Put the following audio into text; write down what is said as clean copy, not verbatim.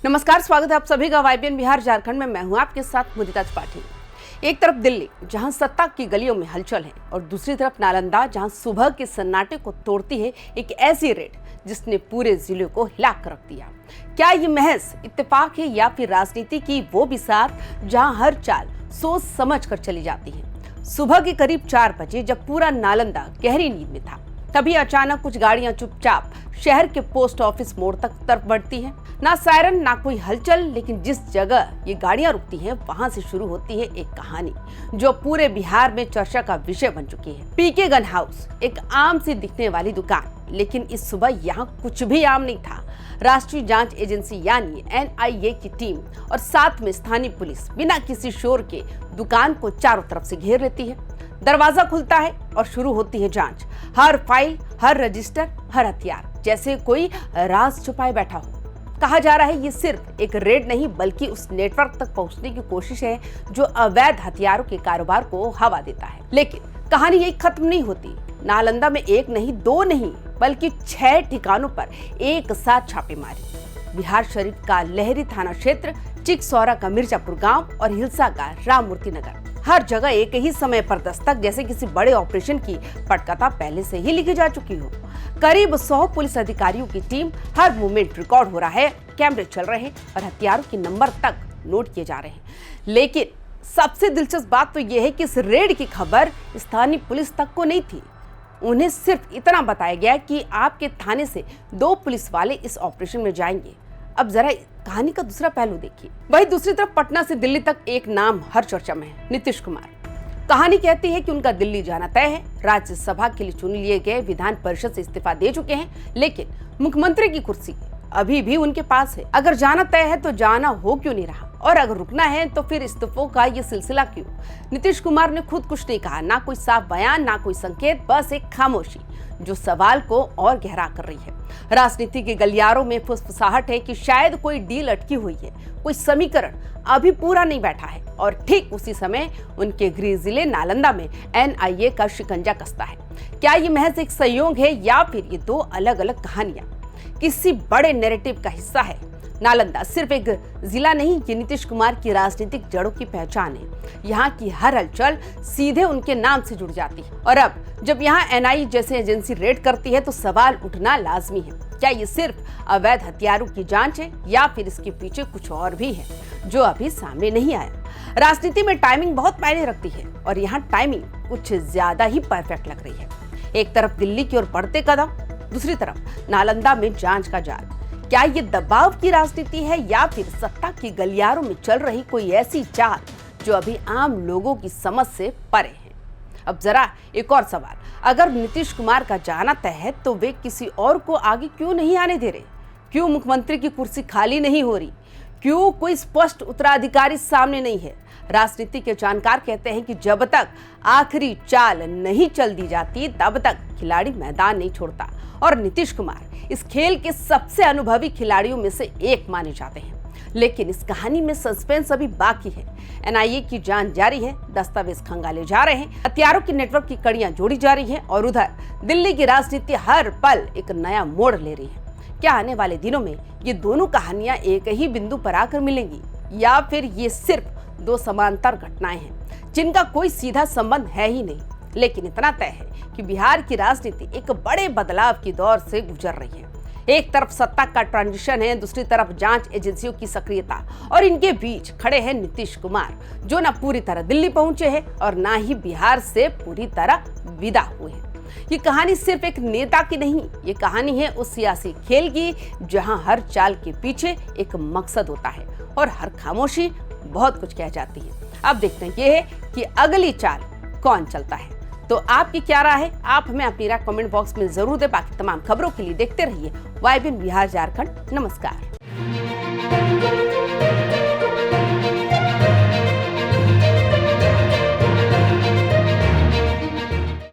नमस्कार, स्वागत है आप सभी का वाईबीएन बिहार झारखंड में। मैं हूं आपके साथ मुदिता त्रिपाठी। एक तरफ दिल्ली जहां सत्ता की गलियों में हलचल है और दूसरी तरफ नालंदा जहां सुबह के सन्नाटे को तोड़ती है एक ऐसी रेड जिसने पूरे जिले को हिला कर रख दिया। क्या ये महज इत्तेफाक है या फिर राजनीति की वो बिसात जहां हर चाल सोच समझ कर चली जाती है। सुबह के करीब 4 बजे जब पूरा नालंदा गहरी नींद में था, तभी अचानक कुछ गाड़ियां चुपचाप शहर के पोस्ट ऑफिस मोड़ तक तरफ बढ़ती हैं। ना सायरन ना कोई हलचल, लेकिन जिस जगह ये गाड़ियां रुकती हैं वहां से शुरू होती है एक कहानी जो पूरे बिहार में चर्चा का विषय बन चुकी है। पीके गन हाउस एक आम सी दिखने वाली दुकान, लेकिन इस सुबह यहाँ कुछ भी आम नहीं था। राष्ट्रीय जांच एजेंसी यानी NIA की टीम और साथ में स्थानीय पुलिस बिना किसी शोर के दुकान को चारों तरफ से घेर लेती है। दरवाजा खुलता है और शुरू होती है जांच। हर फाइल, हर रजिस्टर, हर हथियार, जैसे कोई राज छुपाए बैठा हो। कहा जा रहा है ये सिर्फ एक रेड नहीं बल्कि उस नेटवर्क तक पहुंचने की कोशिश है जो अवैध हथियारों के कारोबार को हवा देता है। लेकिन कहानी यही खत्म नहीं होती। नालंदा में एक नहीं, 2 नहीं बल्कि 6 ठिकानों पर एक साथ छापेमारी। बिहार शरीफ का लहरी थाना क्षेत्र, चिकसौरा का मिर्जापुर गांव और हिलसा का राममूर्ति नगर, हर जगह एक ही समय पर दस्तक, जैसे किसी बड़े ऑपरेशन की पटकथा पहले से ही लिखी जा चुकी हो। करीब 100 पुलिस अधिकारियों की टीम, हर मूवमेंट रिकॉर्ड हो रहा है, कैमरे चल रहे हैं और हथियारों के नंबर तक नोट किए जा रहे हैं। लेकिन सबसे दिलचस्प बात तो यह है कि इस रेड की खबर स्थानीय पुलिस तक को नहीं थी। उन्हें सिर्फ इतना बताया गया कि आपके थाने से 2 पुलिस वाले इस ऑपरेशन में जाएंगे। अब जरा कहानी का दूसरा पहलू देखिए। वहीं दूसरी तरफ पटना से दिल्ली तक एक नाम हर चर्चा में है, नीतीश कुमार। कहानी कहती है कि उनका दिल्ली जाना तय है। राज्यसभा के लिए चुन लिए गए विधान परिषद से इस्तीफा दे चुके हैं, लेकिन मुख्यमंत्री की कुर्सी अभी भी उनके पास है। अगर जाना तय है तो जाना हो क्यों नहीं रहा, और अगर रुकना है तो फिर इस्तीफों का ये सिलसिला क्यों। नीतीश कुमार ने खुद कुछ नहीं कहा, ना कोई साफ बयान, ना कोई संकेत, बस एक खामोशी जो सवाल को और गहरा कर रही है। राजनीति के गलियारों में फुसफुसाहट है कि शायद कोई डील अटकी हुई है, कोई समीकरण अभी पूरा नहीं बैठा है। और ठीक उसी समय उनके गृह जिले नालंदा में NIA का शिकंजा कसता है। क्या ये महज एक संयोग है या फिर ये 2 अलग अलग कहानियां किसी बड़े नैरेटिव का हिस्सा है। नालंदा सिर्फ एक जिला नहीं, ये नीतीश कुमार की राजनीतिक जड़ों की पहचान है। यहाँ की हर हलचल सीधे उनके नाम से जुड़ जाती है। और अब जब यहाँ NIA जैसी एजेंसी रेड करती है तो सवाल उठना लाजमी है, क्या ये सिर्फ अवैध हथियारों की जांच है या फिर इसके पीछे कुछ और भी है जो अभी सामने नहीं आया। राजनीति में टाइमिंग बहुत मायने रखती है और यहाँ टाइमिंग कुछ ज्यादा ही परफेक्ट लग रही है। एक तरफ दिल्ली की ओर बढ़ते कदम, दूसरी तरफ नालंदा में जांच का जाल। क्या ये दबाव की राजनीति है या फिर सत्ता की गलियारों में चल रही कोई ऐसी चाल जो अभी आम लोगों की समझ से परे है। अब जरा एक और सवाल, अगर नीतीश कुमार का जाना तय है तो वे किसी और को आगे क्यों नहीं आने दे रहे? क्यों मुख्यमंत्री की कुर्सी खाली नहीं हो रही? क्यों कोई स्पष्ट उत्तराधिकारी सामने नहीं है? राजनीति के जानकार कहते हैं कि जब तक आखिरी चाल नहीं चल दी जाती तब तक खिलाड़ी मैदान नहीं छोड़ता। और नीतीश कुमार इस खेल के सबसे अनुभवी खिलाड़ियों में से एक माने जाते हैं। लेकिन इस कहानी में सस्पेंस अभी बाकी है। NIA की जांच जारी है, दस्तावेज खंगाले जा रहे हैं, हथियारों की नेटवर्क की कड़ियां जोड़ी जा रही हैं और उधर दिल्ली की राजनीति हर पल एक नया मोड़ ले रही है। क्या आने वाले दिनों में ये दोनों कहानियां एक ही बिंदु पर आकर मिलेंगी या फिर ये सिर्फ 2 समांतर घटनाएं हैं जिनका कोई सीधा संबंध है ही नहीं। लेकिन इतना तय है कि बिहार की राजनीति एक बड़े बदलाव की दौर से गुजर रही है। एक तरफ सत्ता का ट्रांजिशन है, दूसरी तरफ जांच एजेंसियों की सक्रियता, और इनके बीच खड़े हैं नीतीश कुमार जो न पूरी तरह दिल्ली पहुंचे हैं और ना ही बिहार से पूरी तरह विदा हुए हैं। ये कहानी सिर्फ एक नेता की नहीं, ये कहानी है उस सियासी खेल की जहां हर चाल के पीछे एक मकसद होता है और हर खामोशी बहुत कुछ कह जाती है। अब देखते हैं ये है कि अगली चाल कौन चलता है। तो आपकी क्या राय है? आप हमें अपनी राय कमेंट बॉक्स में जरूर दें। बाकी तमाम खबरों के लिए देखते रहिए वाईबीएन बिहार झारखंड। नमस्कार।